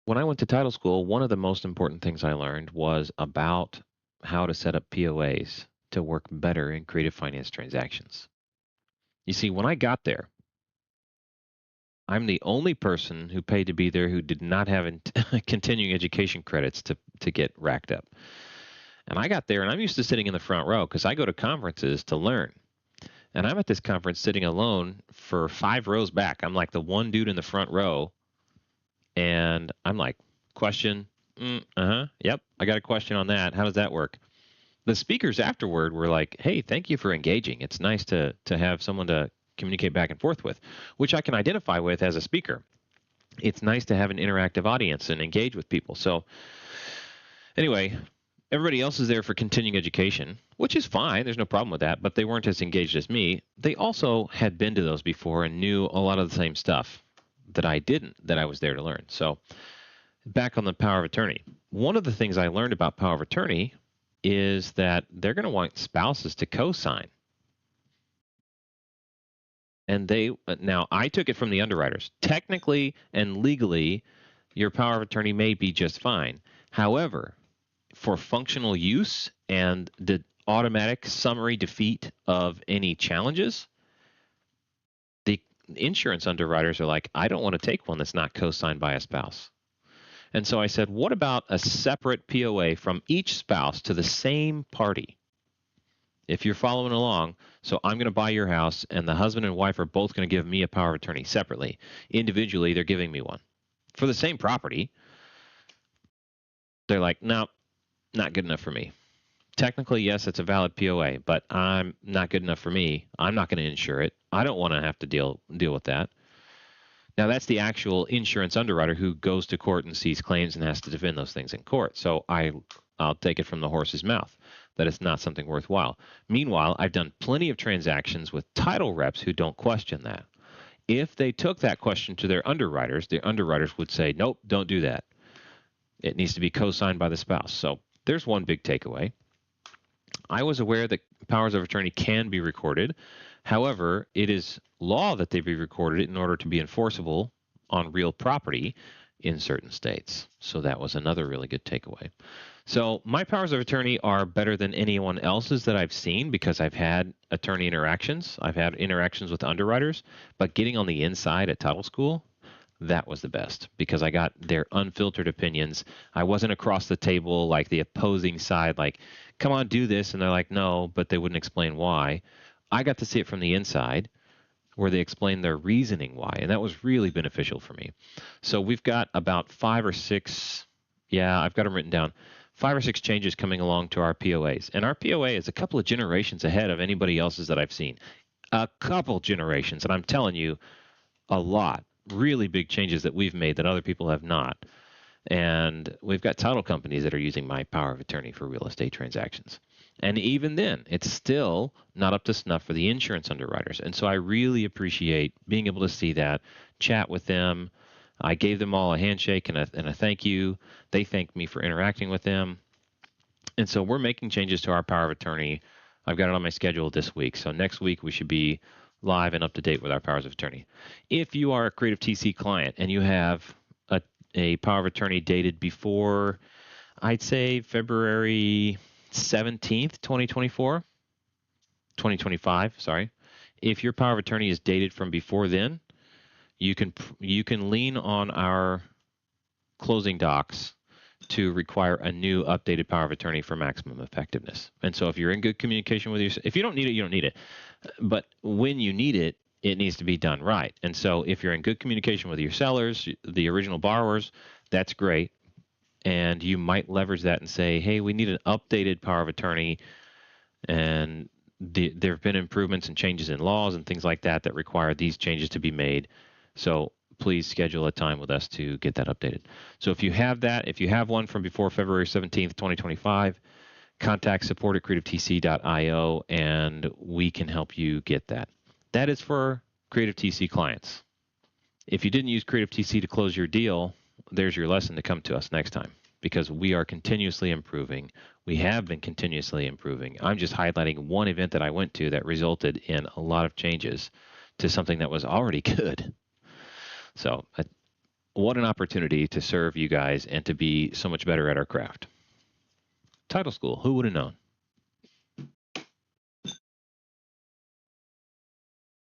When I went to title school, one of the most important things I learned was about how to set up POAs to work better in creative finance transactions. You see, when I got there, I'm the only person who paid to be there who did not have continuing education credits to get racked up. And I got there and I'm used to sitting in the front row because I go to conferences to learn. And I'm at this conference sitting alone for 5 rows back. I'm like the one dude in the front row. And I'm like, question, yep, I got a question on that. How does that work? The speakers afterward were like, hey, thank you for engaging. It's nice to have someone to communicate back and forth with, which I can identify with as a speaker. It's nice to have an interactive audience and engage with people. So anyway, everybody else is there for continuing education, which is fine. There's no problem with that, but they weren't as engaged as me. They also had been to those before and knew a lot of the same stuff that I didn't, that I was there to learn. So back on the power of attorney. One of the things I learned about power of attorney is that they're going to want spouses to co-sign. And now I took it from the underwriters. Technically and legally, your power of attorney may be just fine. However, for functional use and the automatic summary defeat of any challenges, the insurance underwriters are like, I don't want to take one that's not co-signed by a spouse. And so I said, what about a separate POA from each spouse to the same party? If you're following along, so I'm going to buy your house, and the husband and wife are both going to give me a power of attorney separately. Individually, they're giving me one. For the same property, they're like, no, not good enough for me. Technically, yes, it's a valid POA, but I'm not good enough for me. I'm not going to insure it. I don't want to have to deal with that. Now, that's the actual insurance underwriter who goes to court and sees claims and has to defend those things in court. So I'll take it from the horse's mouth that it's not something worthwhile. Meanwhile, I've done plenty of transactions with title reps who don't question that. If they took that question to their underwriters, the underwriters would say, nope, don't do that. It needs to be co-signed by the spouse. So there's one big takeaway. I was aware that powers of attorney can be recorded. However, it is law that they be recorded in order to be enforceable on real property in certain states. So that was another really good takeaway. So my powers of attorney are better than anyone else's that I've seen because I've had attorney interactions. I've had interactions with underwriters, but getting on the inside at title school, that was the best because I got their unfiltered opinions. I wasn't across the table like the opposing side, like, come on, do this. And they're like, no, but they wouldn't explain why. I got to see it from the inside where they explained their reasoning why. And that was really beneficial for me. So we've got about 5 or 6, yeah, I've got them written down, 5 or 6 changes coming along to our POAs. And our POA is a couple of generations ahead of anybody else's that I've seen. A couple generations. And I'm telling you, a lot. Really big changes that we've made that other people have not. And we've got title companies that are using my power of attorney for real estate transactions. And even then, it's still not up to snuff for the insurance underwriters. And so I really appreciate being able to see that, chat with them. I gave them all a handshake and a thank you. They thanked me for interacting with them. And so we're making changes to our power of attorney. I've got it on my schedule this week. So next week we should be live and up to date with our powers of attorney. If you are a Creative TC client and you have a power of attorney dated before, I'd say February 17th, 2025, sorry. If your power of attorney is dated from before then, you can lean on our closing docs to require a new updated power of attorney for maximum effectiveness. And so if you're in good communication with if you don't need it, you don't need it. But when you need it, it needs to be done right. And so if you're in good communication with your sellers, the original borrowers, that's great. And you might leverage that and say, hey, we need an updated power of attorney. And there have been improvements and changes in laws and things like that that require these changes to be made. So please schedule a time with us to get that updated. So if you have that, if you have one from before February 17th, 2025, contact support@creativetc.io and we can help you get that. That is for Creative TC clients. If you didn't use Creative TC to close your deal, there's your lesson to come to us next time because we are continuously improving. We have been continuously improving. I'm just highlighting one event that I went to that resulted in a lot of changes to something that was already good. So What an opportunity to serve you guys and to be so much better at our craft. Title school, who would have known?